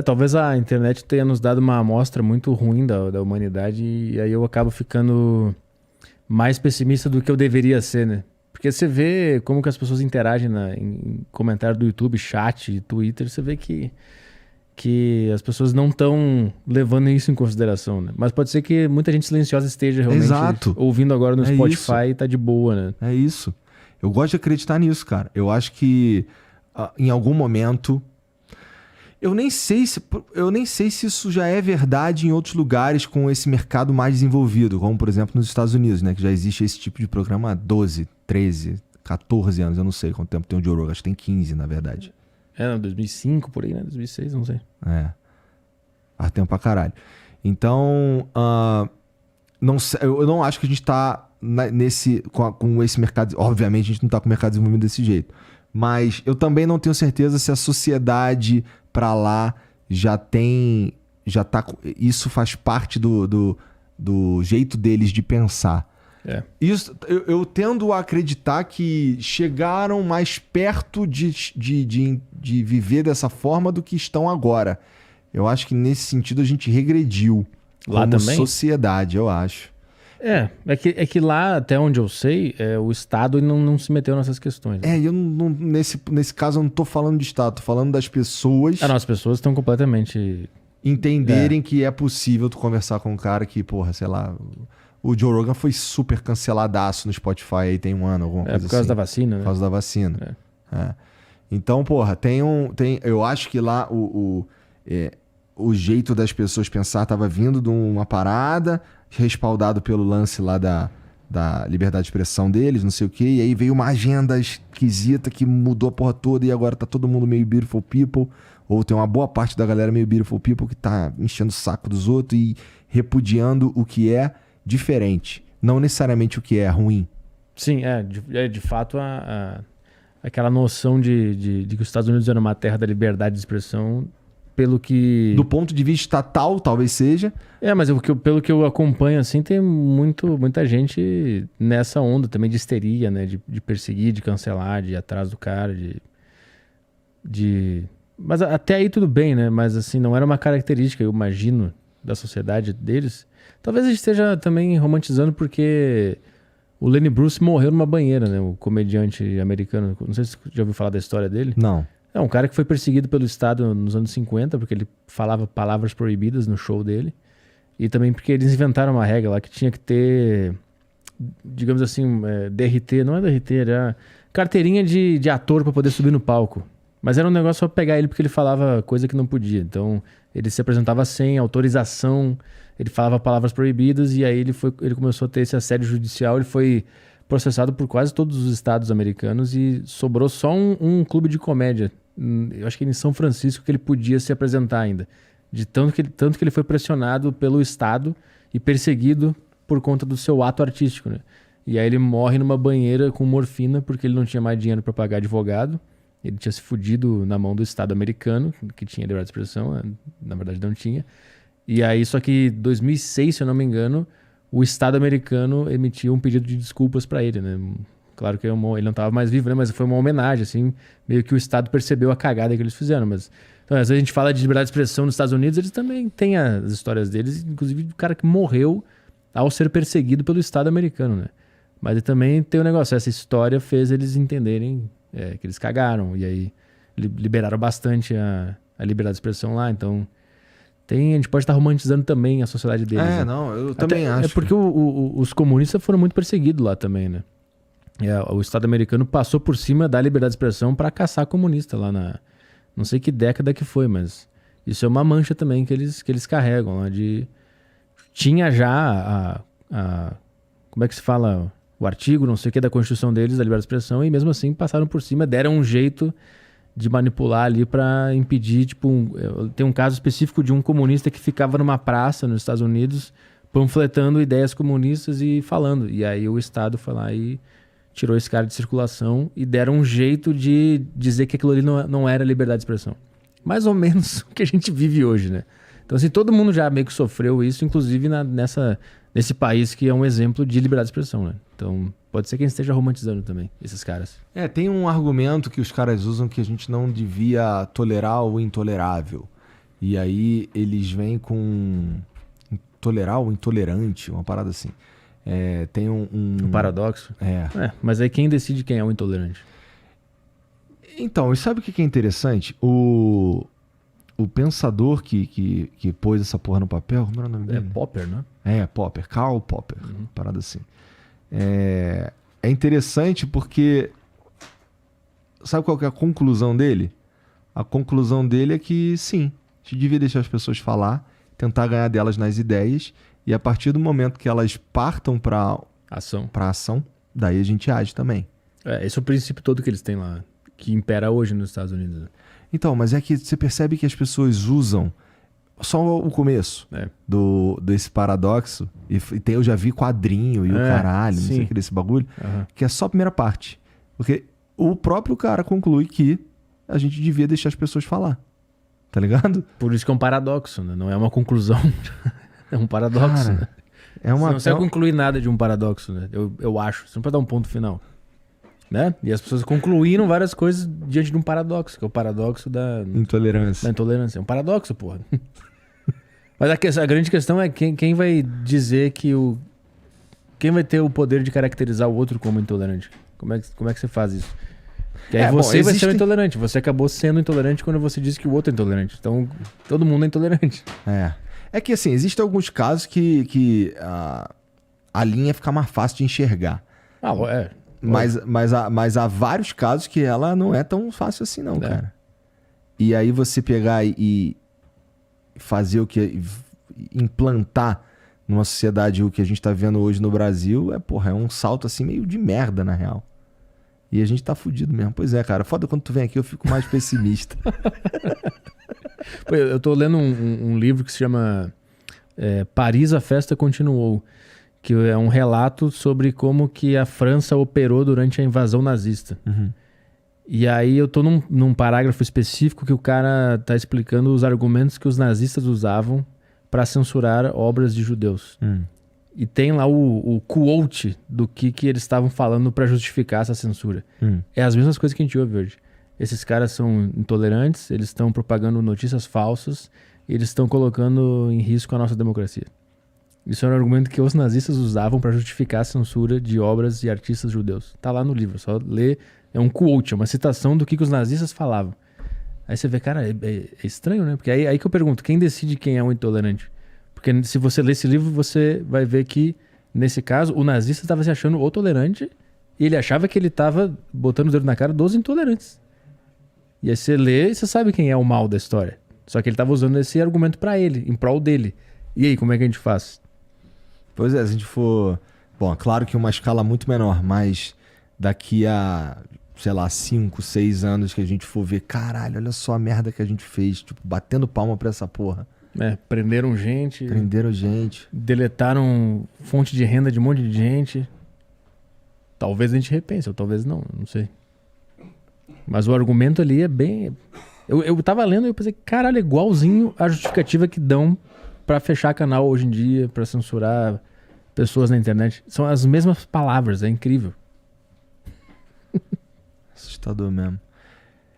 Talvez a internet tenha nos dado uma amostra muito ruim da humanidade e aí eu acabo ficando mais pessimista do que eu deveria ser, né? Porque você vê como que as pessoas interagem em comentário do YouTube, chat, Twitter, você vê que as pessoas não estão levando isso em consideração, né? Mas pode ser que muita gente silenciosa esteja realmente ouvindo agora no Spotify e tá de boa, né? É isso. Eu gosto de acreditar nisso, cara. Eu acho que em algum momento... Eu nem sei se isso já é verdade em outros lugares com esse mercado mais desenvolvido, como, por exemplo, nos Estados Unidos, né? Que já existe esse tipo de programa há 12, 13, 14 anos. Eu não sei quanto tempo tem o Joe Rogan. Acho que tem 15, na verdade. 2005, por aí, né? 2006, não sei. Faz tempo pra caralho. Então, eu não acho que a gente tá com esse mercado... Obviamente, a gente não tá com o mercado desenvolvido desse jeito. Mas eu também não tenho certeza se a sociedade pra lá já tá... Isso faz parte do jeito deles de pensar. Isso, eu tendo a acreditar que chegaram mais perto de viver dessa forma do que estão agora. Eu acho que nesse sentido a gente regrediu lá como também? Sociedade, eu acho. É que lá, até onde eu sei, o Estado não se meteu nessas questões. Né? Eu não, nesse caso eu não tô falando de Estado, tô falando das pessoas... Não, as pessoas estão completamente... Entenderem que é possível tu conversar com um cara que, porra, sei lá... O Joe Rogan foi super canceladaço no Spotify aí tem um ano, alguma coisa assim. Por causa da vacina, né? Por causa da vacina. Então, porra, eu acho que lá o jeito das pessoas pensar tava vindo de uma parada, respaldado pelo lance lá da liberdade de expressão deles, não sei o quê, e aí veio uma agenda esquisita que mudou a porra toda e agora tá todo mundo meio beautiful people, ou tem uma boa parte da galera meio beautiful people que tá enchendo o saco dos outros e repudiando o que é diferente, não necessariamente o que é ruim. Sim, de fato aquela noção de que os Estados Unidos eram uma terra da liberdade de expressão, pelo que... Do ponto de vista estatal, talvez seja. Mas pelo que eu acompanho, assim, tem muita gente nessa onda também de histeria, né? De perseguir, de cancelar, de ir atrás do cara, Mas até aí tudo bem, né? Mas assim, não era uma característica, eu imagino, da sociedade deles. Talvez a gente esteja também romantizando porque o Lenny Bruce morreu numa banheira, né? O comediante americano. Não sei se você já ouviu falar da história dele. Não. É um cara que foi perseguido pelo Estado nos anos 50, porque ele falava palavras proibidas no show dele. E também porque eles inventaram uma regra lá que tinha que ter, digamos assim, DRT, não é DRT, era carteirinha de ator para poder subir no palco. Mas era um negócio só pegar ele porque ele falava coisa que não podia. Então, ele se apresentava sem autorização, ele falava palavras proibidas e aí ele começou a ter esse assédio judicial, ele foi processado por quase todos os estados americanos e sobrou só um clube de comédia. Eu acho que em São Francisco que ele podia se apresentar ainda. De tanto que ele foi pressionado pelo Estado e perseguido por conta do seu ato artístico, né? E aí ele morre numa banheira com morfina porque ele não tinha mais dinheiro para pagar advogado. Ele tinha se fudido na mão do Estado americano, que tinha liberdade de expressão, na verdade não tinha. E aí, só que em 2006, se eu não me engano, o Estado americano emitiu um pedido de desculpas para ele, né? Claro que ele não estava mais vivo, né? Mas foi uma homenagem, assim, meio que o Estado percebeu a cagada que eles fizeram. Mas, então, às vezes a gente fala de liberdade de expressão nos Estados Unidos, eles também têm as histórias deles, inclusive do cara que morreu ao ser perseguido pelo Estado americano, né? Mas também tem o negócio, essa história fez eles entenderem que eles cagaram, e aí liberaram bastante a liberdade de expressão lá, então a gente pode estar romantizando também a sociedade deles. Né? Não, eu também acho. É porque os comunistas foram muito perseguidos lá também, né? O Estado americano passou por cima da liberdade de expressão para caçar comunista lá não sei que década que foi, mas isso é uma mancha também que eles carregam lá tinha já como é que se fala, o artigo, não sei o que, da Constituição deles, da liberdade de expressão, e mesmo assim passaram por cima, deram um jeito de manipular ali para impedir, tem um caso específico de um comunista que ficava numa praça nos Estados Unidos panfletando ideias comunistas e falando, e aí o Estado foi lá e tirou esse cara de circulação e deram um jeito de dizer que aquilo ali não era liberdade de expressão. Mais ou menos o que a gente vive hoje, né? Então, assim, todo mundo já meio que sofreu isso, inclusive nesse país que é um exemplo de liberdade de expressão, né? Então, pode ser que a gente esteja romantizando também, esses caras. Tem um argumento que os caras usam que a gente não devia tolerar o intolerável. E aí eles vêm com intolerar ou intolerante, uma parada assim. Tem Um paradoxo. Mas aí quem decide quem é o intolerante? Então, e sabe o que é interessante? O pensador que pôs essa porra no papel, como era o nome dele? Popper, né? Popper, Karl Popper, parada assim. É interessante porque sabe qual que é a conclusão dele? A conclusão dele é que sim, a gente devia deixar as pessoas falar, tentar ganhar delas nas ideias, e a partir do momento que elas partam para ação, daí a gente age também. Esse é o princípio todo que eles têm lá, que impera hoje nos Estados Unidos. Então, mas é que você percebe que as pessoas usam só o começo desse paradoxo, e eu já vi quadrinho e o caralho, não sei o que desse bagulho, que é só a primeira parte. Porque o próprio cara conclui que a gente devia deixar as pessoas falar. Tá ligado? Por isso que é um paradoxo, né? Não é uma conclusão. É um paradoxo, cara, né? Você não consegue concluir nada de um paradoxo, né? Eu acho. Você não pode dar um ponto final. Né? E as pessoas concluíram várias coisas diante de um paradoxo, que é o paradoxo da intolerância. É um paradoxo, porra. Mas a grande questão é quem vai dizer que quem vai ter o poder de caracterizar o outro como intolerante? Como é que você faz isso? Que aí você vai ser intolerante. Você acabou sendo intolerante quando você disse que o outro é intolerante. Então, todo mundo é intolerante. É que assim, existem alguns casos que a linha fica mais fácil de enxergar. Mas há vários casos que ela não é tão fácil assim não, cara. E aí você pegar e fazer o que... implantar numa sociedade o que a gente tá vendo hoje no Brasil é um salto assim meio de merda, na real. E a gente tá fudido mesmo. Pois é, cara. Foda quando tu vem aqui, eu fico mais pessimista. Eu tô lendo um livro que se chama Paris, a Festa Continuou, que é um relato sobre como que a França operou durante a invasão nazista. E aí eu tô num parágrafo específico que o cara tá explicando os argumentos que os nazistas usavam para censurar obras de judeus. E tem lá o quote do que eles estavam falando para justificar essa censura. É as mesmas coisas que a gente ouve hoje. Esses caras são intolerantes, eles estão propagando notícias falsas, e eles estão colocando em risco a nossa democracia. Isso era um argumento que os nazistas usavam para justificar a censura de obras e artistas judeus. Tá lá no livro, só ler. É um quote, é uma citação do que os nazistas falavam. Aí você vê, cara, é estranho, né? Porque aí que eu pergunto, quem decide quem é o intolerante? Porque se você ler esse livro, você vai ver que, nesse caso, o nazista estava se achando o tolerante e ele achava que ele estava botando o dedo na cara dos intolerantes. E aí você lê e você sabe quem é o mal da história. Só que ele estava usando esse argumento para ele, em prol dele. E aí, como é que a gente faz? Pois é, se a gente for... Bom, é claro que uma escala muito menor, mas daqui a, sei lá, 5, 6 anos que a gente for ver, caralho, olha só a merda que a gente fez, tipo, batendo palma pra essa porra. Prenderam gente. Deletaram fonte de renda de um monte de gente. Talvez a gente repense, ou talvez não sei. Mas o argumento ali é bem... Eu tava lendo e eu pensei, caralho, é igualzinho a justificativa que dão pra fechar canal hoje em dia, pra censurar pessoas na internet. São as mesmas palavras, é incrível. Assustador mesmo.